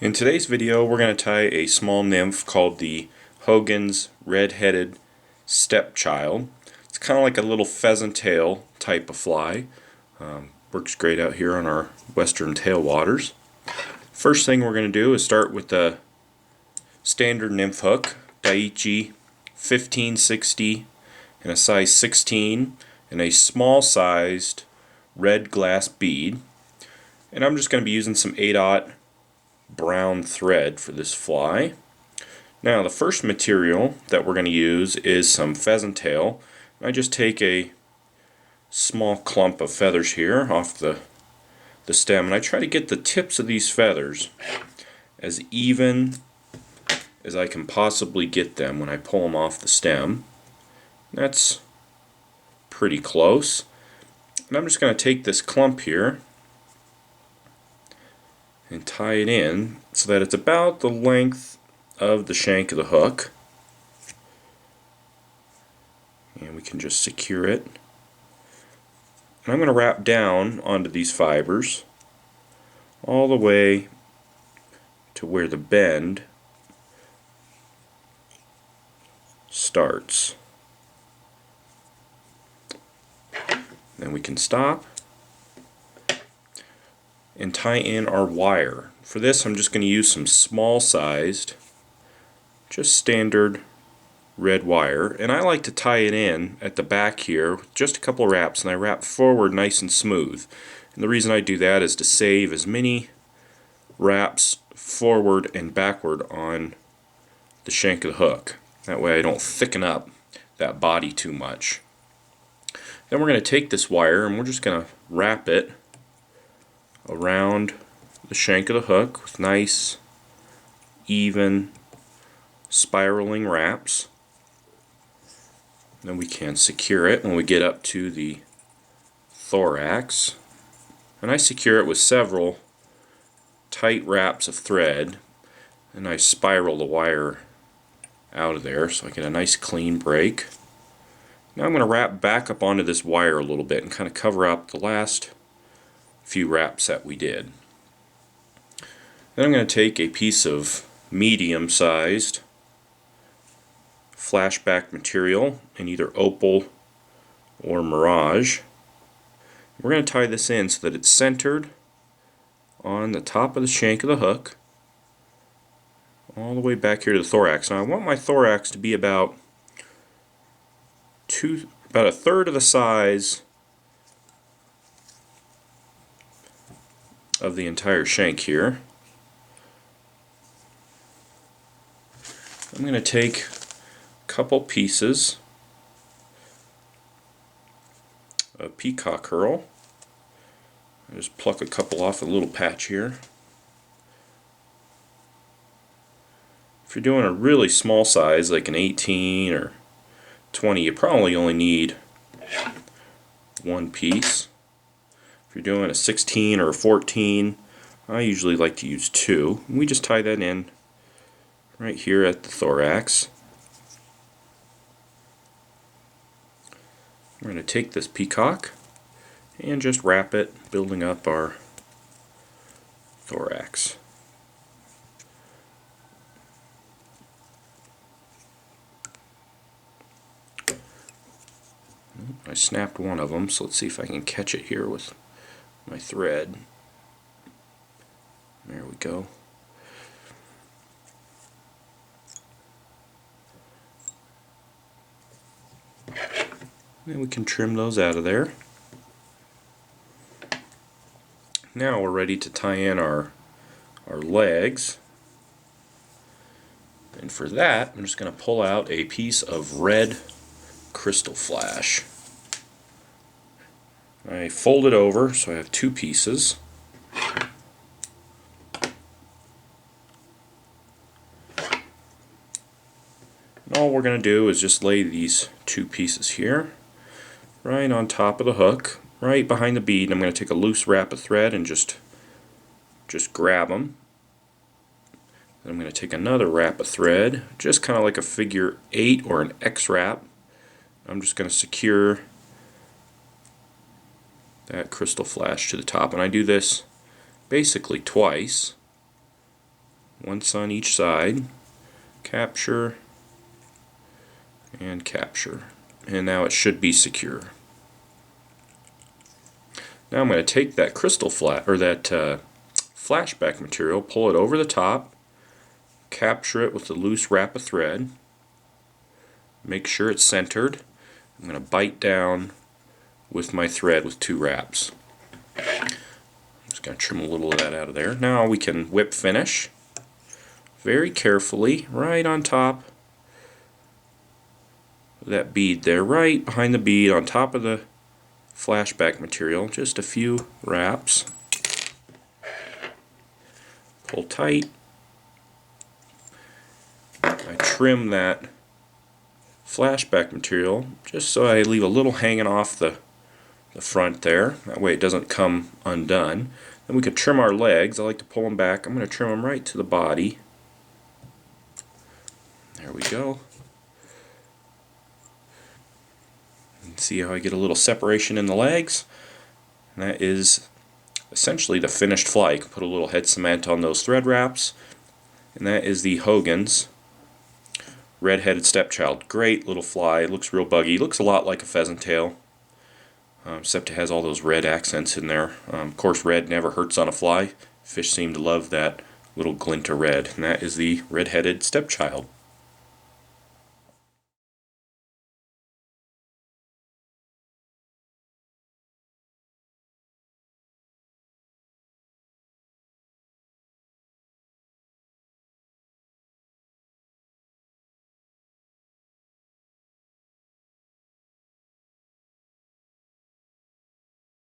In today's video we're going to tie a small nymph called the Hogan's red-headed stepchild. It's kind of like a little pheasant tail type of fly. Works great out here on our western tailwaters. First thing we're going to do is start with the standard nymph hook, Daiichi 1560 in a size 16 and a small sized red glass bead. And I'm just going to be using some 8/0 brown thread for this fly. Now the first material that we're going to use is some pheasant tail. I just take a small clump of feathers here off the stem, and I try to get the tips of these feathers as even as I can possibly get them when I pull them off the stem. That's pretty close. And I'm just going to take this clump here and tie it in so that it's about the length of the shank of the hook. And we can just secure it. And I'm going to wrap down onto these fibers all the way to where the bend starts. Then we can stop and tie in our wire. For this I'm just going to use some small sized, just standard red wire, and I like to tie it in at the back here with just a couple of wraps, and I wrap forward nice and smooth. And the reason I do that is to save as many wraps forward and backward on the shank of the hook. That way I don't thicken up that body too much. Then we're going to take this wire and we're just going to wrap it around the shank of the hook with nice, even, spiraling wraps. Then we can secure it when we get up to the thorax. And I secure it with several tight wraps of thread, and I spiral the wire out of there so I get a nice clean break. Now I'm going to wrap back up onto this wire a little bit and kind of cover up the last few wraps that we did. Then I'm going to take a piece of medium-sized flashback material in either opal or mirage. We're going to tie this in so that it's centered on the top of the shank of the hook all the way back here to the thorax. Now I want my thorax to be about a third of the size of the entire shank here. I'm going to take a couple pieces of Peacock Herl. I just pluck a couple off a little patch here. If you're doing a really small size like an 18 or 20, you probably only need one piece. If you're doing a 16 or a 14, I usually like to use two. We just tie that in right here at the thorax. We're going to take this peacock and just wrap it, building up our thorax. I snapped one of them, so let's see if I can catch it here with my thread. There we go. And we can trim those out of there. Now we're ready to tie in our legs. And for that, I'm just going to pull out a piece of red crystal flash. I fold it over so I have two pieces. And all we're going to do is just lay these two pieces here right on top of the hook, right behind the bead. And I'm going to take a loose wrap of thread and just grab them. Then I'm going to take another wrap of thread, just kind of like a figure 8 or an X wrap. I'm just going to secure that crystal flash to the top, and I do this basically twice. once on each side. Capture and capture. And now it should be secure. Now I'm going to take that Krystal flat, or that flashback material, pull it over the top, capture it with a loose wrap of thread, make sure it's centered. I'm going to bite down with my thread with 2 wraps. I'm just going to trim a little of that out of there. Now we can whip finish very carefully right on top of that bead there, right behind the bead on top of the flashback material. Just a few wraps. Pull tight. I trim that flashback material just so I leave a little hanging off the front there. That way it doesn't come undone. Then we could trim our legs. I like to pull them back. I'm going to trim them right to the body. There we go. And see how I get a little separation in the legs? And that is essentially the finished fly. You can put a little head cement on those thread wraps. And that is the Hogan's red-headed stepchild. Great little fly. It looks real buggy. Looks a lot like a pheasant tail, except it has all those red accents in there. Of course, red never hurts on a fly. Fish seem to love that little glint of red. And that is the red-headed stepchild.